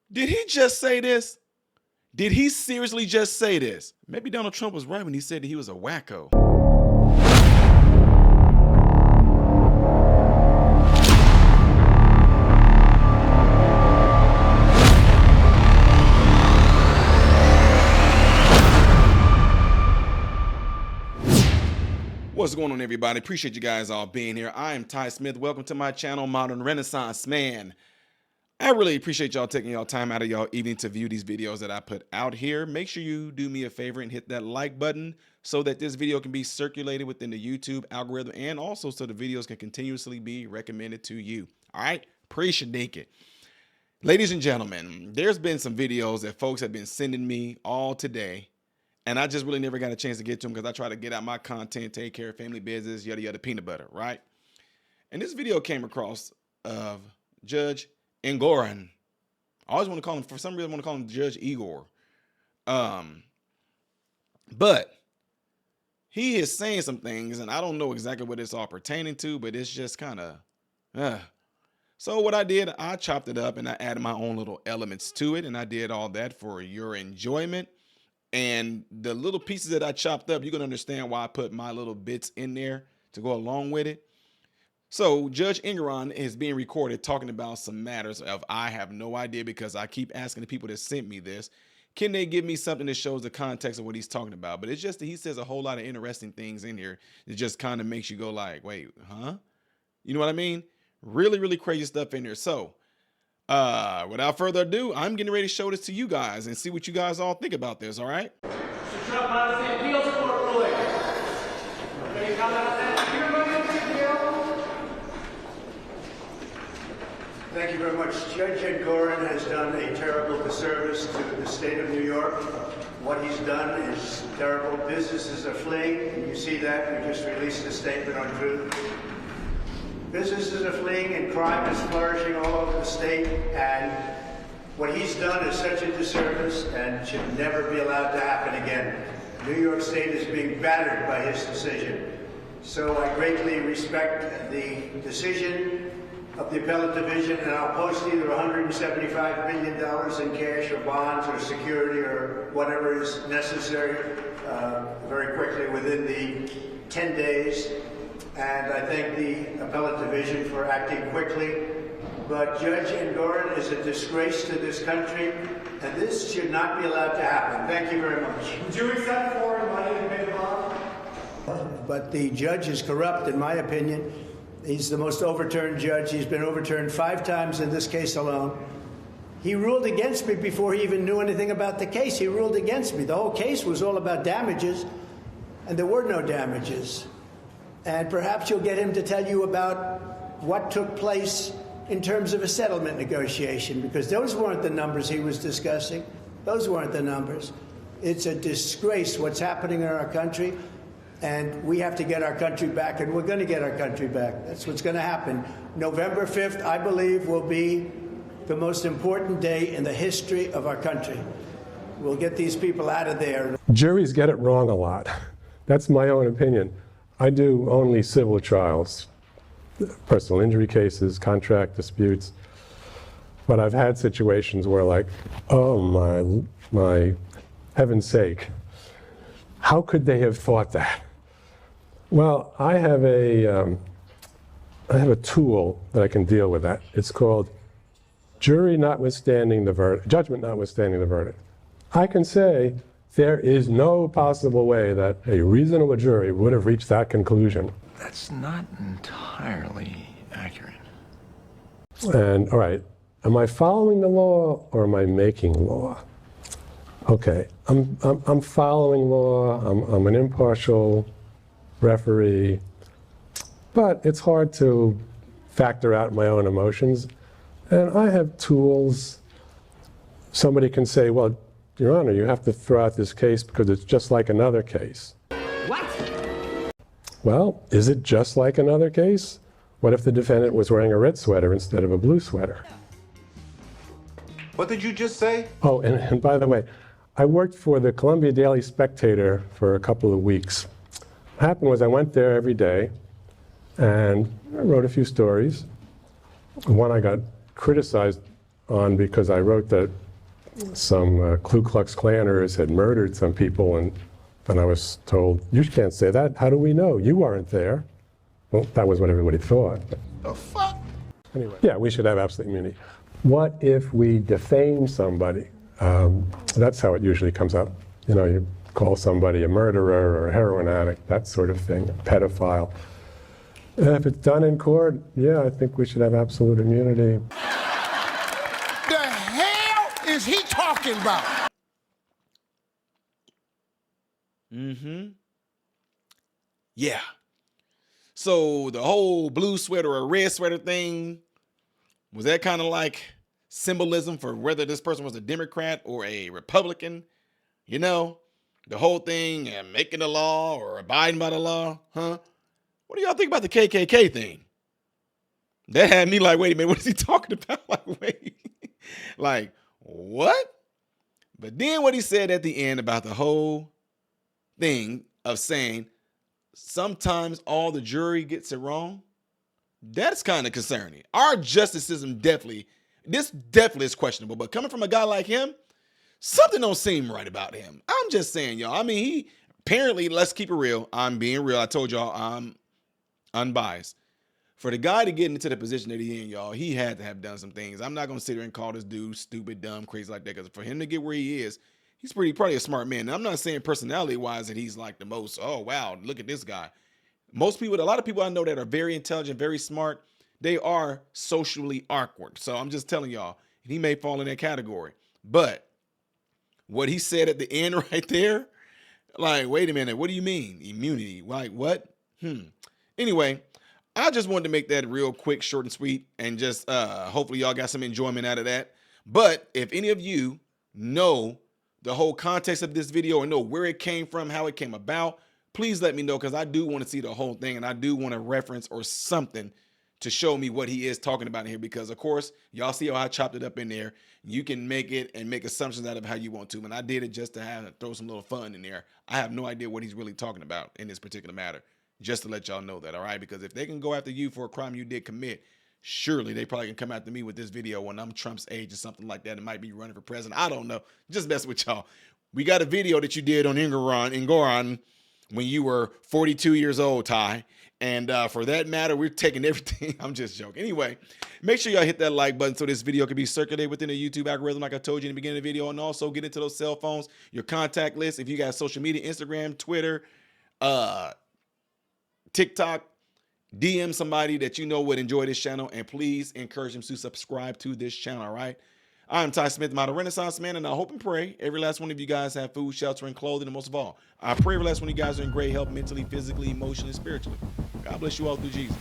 Did he just say this? Did he seriously just say this? Maybe Donald Trump was right when he said that he was a wacko. What's going on, everybody? Appreciate you guys all being here. I am Ty Smith. Welcome to my channel, Modern Renaissance Man. I really appreciate y'all taking y'all time out of y'all evening to view these videos that I put out here. Make sure you do me a favor and hit that like button so that this video can be circulated within the YouTube algorithm and also so the videos can continuously be recommended to you. All right? Appreciate it. Ladies and gentlemen, there's been some videos that folks have been sending me all today, and I just really never got a chance to get to them because I try to get out my content, take care of family business, yada, yada, peanut butter, right? And this video came across of Judge Engoron. I always want to call him, for some reason, I want to call him Judge Igor. But he is saying some things, and I don't know exactly what it's all pertaining to, but it's just kind of, So what I did, I chopped it up and I added my own little elements to it, and I did all that for your enjoyment. And the little pieces that I chopped up, you're going to understand why I put my little bits in there to go along with it. So Judge Engoron is being recorded talking about some matters of I have no idea, because I keep asking the people that sent me this, can they give me something that shows the context of what he's talking about? But it's just that he says a whole lot of interesting things in here. It just kind of makes you go like, wait, huh? You know what I mean? Really, really crazy stuff in there. So without further ado, I'm getting ready to show this to you guys and see what you guys all think about this, all right? Thank you very much. Judge Engoron has done a terrible disservice to the state of New York. What he's done is terrible. Businesses are fleeing. You see that. We just released a statement on Truth. Businesses are fleeing and crime is flourishing all over the state, and what he's done is such a disservice and should never be allowed to happen again. New York State is being battered by his decision. So I greatly respect the decision of the appellate division, and I'll post either $175 million in cash or bonds or security or whatever is necessary very quickly within the 10 days. And I thank the appellate division for acting quickly. But Judge Engoron is a disgrace to this country, and this should not be allowed to happen. Thank you very much. Would you accept foreign money to pay the bond? But the judge is corrupt, in my opinion. He's the most overturned judge. He's been overturned 5 times in this case alone. He ruled against me before he even knew anything about the case. He ruled against me. The whole case was all about damages, and there were no damages. And perhaps you'll get him to tell you about what took place in terms of a settlement negotiation, because those weren't the numbers he was discussing. Those weren't the numbers. It's a disgrace what's happening in our country, and we have to get our country back, and we're going to get our country back. That's what's going to happen. November 5th, I believe, will be the most important day in the history of our country. We'll get these people out of there. Juries get it wrong a lot. That's my own opinion. I do only civil trials, personal injury cases, contract disputes, but I've had situations where, like, oh my heaven's sake, how could they have thought that? Well, I have a tool that I can deal with that. It's called jury notwithstanding the verdict, judgment notwithstanding the verdict. I can say, there is no possible way that a reasonable jury would have reached that conclusion. That's not entirely accurate. And all right, am I following the law or am I making law? Okay, I'm following law. I'm an impartial referee, but it's hard to factor out my own emotions. And I have tools. Somebody can say, well, Your Honor, you have to throw out this case because it's just like another case. What? Well, is it just like another case? What if the defendant was wearing a red sweater instead of a blue sweater? What did you just say? Oh, and by the way, I worked for the Columbia Daily Spectator for a couple of weeks. What happened was I went there every day and I wrote a few stories. One I got criticized on because I wrote that some Ku Klux Klanners had murdered some people, and I was told, you can't say that. How do we know? You weren't there. Well, that was what everybody thought. The fuck? Anyway, yeah, we should have absolute immunity. What if we defame somebody? That's how it usually comes up. You know, you call somebody a murderer or a heroin addict, that sort of thing, a pedophile. If it's done in court, yeah, I think we should have absolute immunity. The hell is he talking about? Yeah. So the whole blue sweater or red sweater thing, was that kind of like symbolism for whether this person was a Democrat or a Republican? You know, the whole thing and making the law or abiding by the law, huh? What do y'all think about the KKK thing? That had me like, wait a minute, what is he talking about? Like, wait, like, what? But then what he said at the end about the whole thing of saying sometimes all the jury gets it wrong, that's kind of concerning. Our justice system definitely is questionable, but coming from a guy like him, something don't seem right about him. I'm just saying, y'all. I mean, he apparently, let's keep it real. I'm being real. I told y'all I'm unbiased. For the guy to get into the position that he in, y'all, he had to have done some things. I'm not going to sit here and call this dude stupid, dumb, crazy like that, because for him to get where he is, he's probably a smart man. And I'm not saying personality-wise that he's like the most, oh, wow, look at this guy. A lot of people I know that are very intelligent, very smart, they are socially awkward. So I'm just telling y'all, he may fall in that category. But what he said at the end right there, like, wait a minute, what do you mean? Immunity? Like, what? Anyway, I just wanted to make that real quick, short and sweet, and just hopefully y'all got some enjoyment out of that. But if any of you know the whole context of this video or know where it came from, how it came about, please let me know, because I do want to see the whole thing, and I do want a reference or something to show me what he is talking about here, because of course, y'all see how I chopped it up in there. You can make it and make assumptions out of how you want to, and I did it just to throw some little fun in there. I have no idea what he's really talking about in this particular matter, just to let y'all know that, all right? Because if they can go after you for a crime you did commit, surely they probably can come after me with this video when I'm Trump's age or something like that. It might be running for president. I don't know. Just mess with y'all. We got a video that you did on Engoron when you were 42 years old, Ty. And for that matter, we're taking everything. I'm just joking. Anyway, make sure y'all hit that like button so this video can be circulated within the YouTube algorithm like I told you in the beginning of the video. And also get into those cell phones, your contact list. If you got social media, Instagram, Twitter, TikTok, DM somebody that you know would enjoy this channel, and please encourage them to subscribe to this channel, all right? I'm Ty Smith, model Renaissance man, and I hope and pray every last one of you guys have food, shelter, and clothing, and most of all, I pray every last one of you guys are in great health mentally, physically, emotionally, spiritually. God bless you all through Jesus.